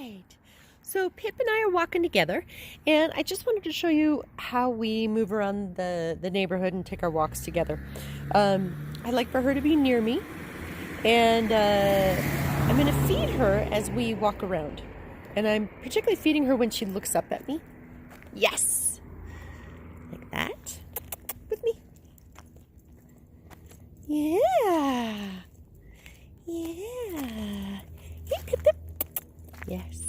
right. So Pip and I are walking together, and I just wanted to show you how we move around the neighborhood and take our walks together. I like for her to be near me, and I'm going to feed her as we walk around. And I'm particularly feeding her when she looks up at me. Yes! Like that. With me. Yeah! Yeah! Hey, Pip, Pip. Yes.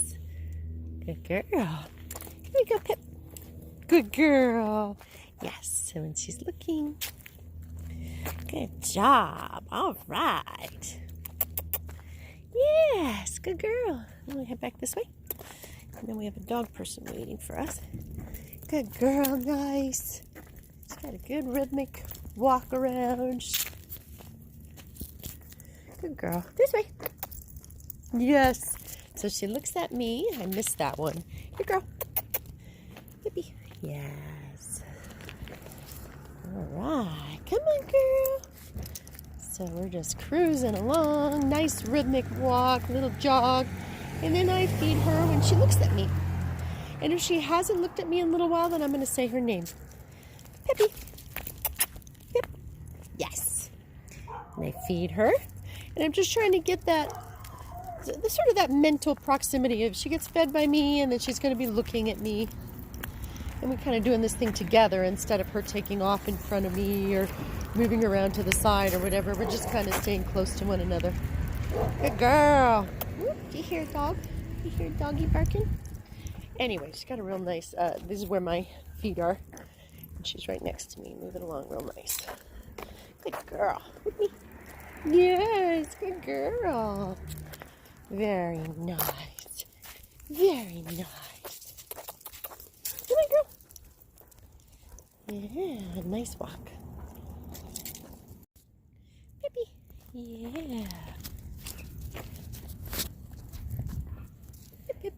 Good girl. Here we go, Pip. Good girl. Yes, so when she's looking. Good job. All right. Yes, good girl. Then we head back this way. And then we have a dog person waiting for us. Good girl, nice. She's got a good rhythmic walk around. Good girl. This way. Yes. So she looks at me. I missed that one. Good girl. Yippee. Yes. All right. Come on, girl. So we're just cruising along. Nice rhythmic walk, little jog. And then I feed her when she looks at me. And if she hasn't looked at me in a little while, then I'm going to say her name. Pippy. Pip. Yes. And I feed her. And I'm just trying to get that, sort of that mental proximity of she gets fed by me and then she's going to be looking at me. And we're kind of doing this thing together instead of her taking off in front of me or moving around to the side or whatever. We're just kind of staying close to one another. Good girl. Do you hear a dog? Do you hear a doggy barking? Anyway, she's got a real nice, this is where my feet are. And she's right next to me, moving along real nice. Good girl. With me. Yes, good girl. Very nice. Very nice. Come on, girl. Yeah, nice walk. Pippy. Yeah. Pip, pip.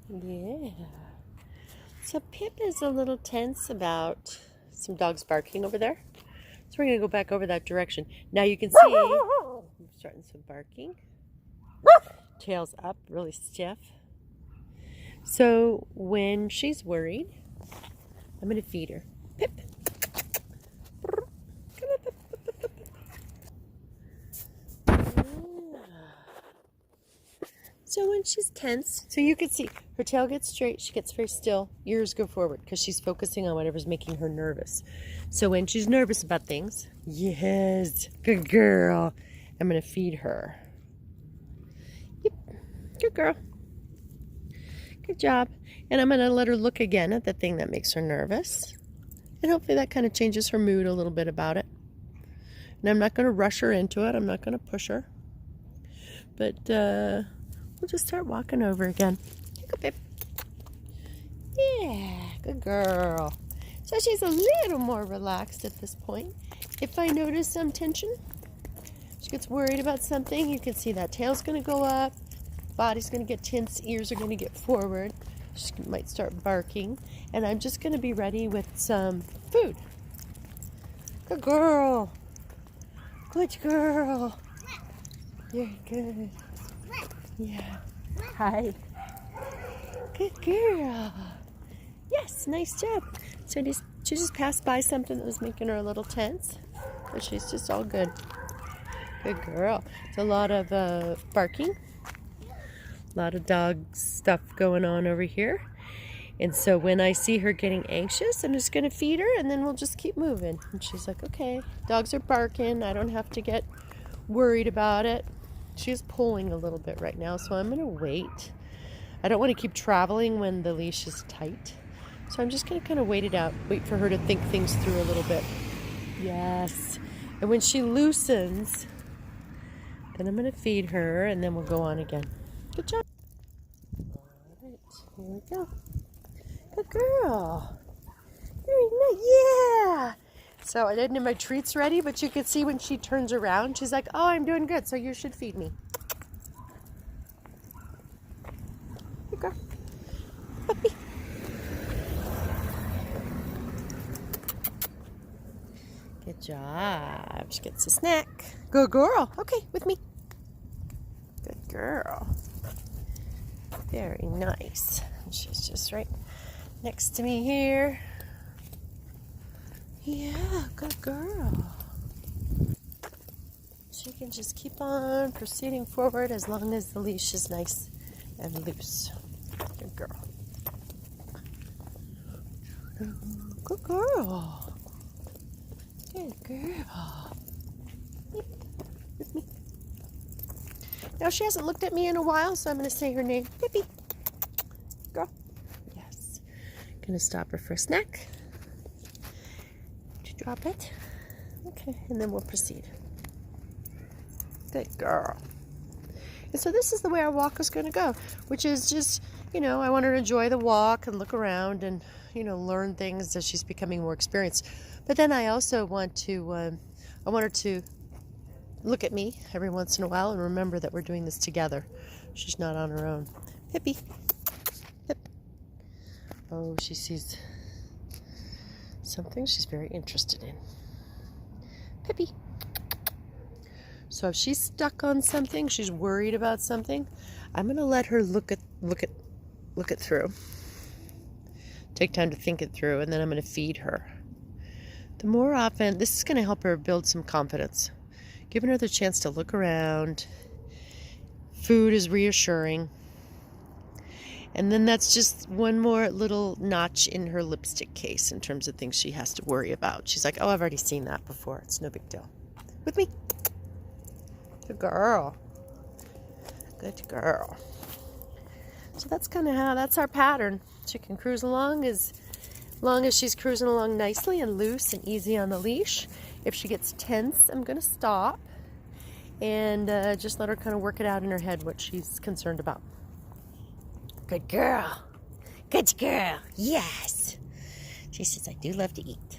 Yeah. So Pip is a little tense about some dogs barking over there. So we're going to go back over that direction. Now you can see I'm starting some barking. Tail's up, really stiff. So when she's worried, I'm going to feed her. Pip. Come on, Pip. So when she's tense, so you can see her tail gets straight, she gets very still, ears go forward because she's focusing on whatever's making her nervous. So when she's nervous about things, yes, good girl, I'm going to feed her. Yep, good girl. Good job. And I'm going to let her look again at the thing that makes her nervous. And hopefully that kind of changes her mood a little bit about it. And I'm not going to rush her into it. I'm not going to push her. But we'll just start walking over again. Here you go, Pip. Yeah, good girl. So she's a little more relaxed at this point. If I notice some tension, she gets worried about something, you can see that tail's going to go up, body's going to get tense, ears are going to get forward. She might start barking, and I'm just going to be ready with some food. Good girl. Good girl. Very good. Yeah. Hi. Good girl. Yes, nice job. So she just passed by something that was making her a little tense, but she's just all good. Good girl. It's a lot of barking, a lot of dog stuff going on over here. And so when I see her getting anxious, I'm just going to feed her and then we'll just keep moving. And she's like, okay, dogs are barking. I don't have to get worried about it. She's pulling a little bit right now, so I'm going to wait. I don't want to keep traveling when the leash is tight. So I'm just going to kind of wait it out, wait for her to think things through a little bit. Yes. And when she loosens, then I'm going to feed her, and then we'll go on again. Good job. All right, here we go. Good girl. Very nice. Yeah. So I didn't have my treats ready, but you can see when she turns around, she's like, oh, I'm doing good, so you should feed me. Good girl. Puppy. Good job. She gets a snack. Good girl. Okay, with me. Good girl. Very nice. She's just right next to me here. Yeah, good girl. She can just keep on proceeding forward as long as the leash is nice and loose. Good girl. Good girl. Good girl. With me. Now she hasn't looked at me in a while, so I'm going to say her name. Pippi. Girl. Yes. Going to stop her for a snack. Did you drop it? Okay, and then we'll proceed. Good girl. And so this is the way our walk is going to go, which is just, I want her to enjoy the walk and look around and, learn things as she's becoming more experienced. But then I also want to, I want her to look at me every once in a while and remember that we're doing this together. She's not on her own. Pippi. Pip. Oh, she sees something she's very interested in. Pippi. So if she's stuck on something, she's worried about something, I'm going to let her look it through. Take time to think it through, and then I'm going to feed her. The more often, this is going to help her build some confidence. Giving her the chance to look around. Food is reassuring. And then that's just one more little notch in her lipstick case in terms of things she has to worry about. She's like, oh, I've already seen that before. It's no big deal. With me. Good girl. Good girl. So that's kind of that's our pattern. She can cruise along as long as she's cruising along nicely and loose and easy on the leash. If she gets tense, I'm going to stop and just let her kind of work it out in her head what she's concerned about. Good girl. Good girl. Yes. She says, I do love to eat.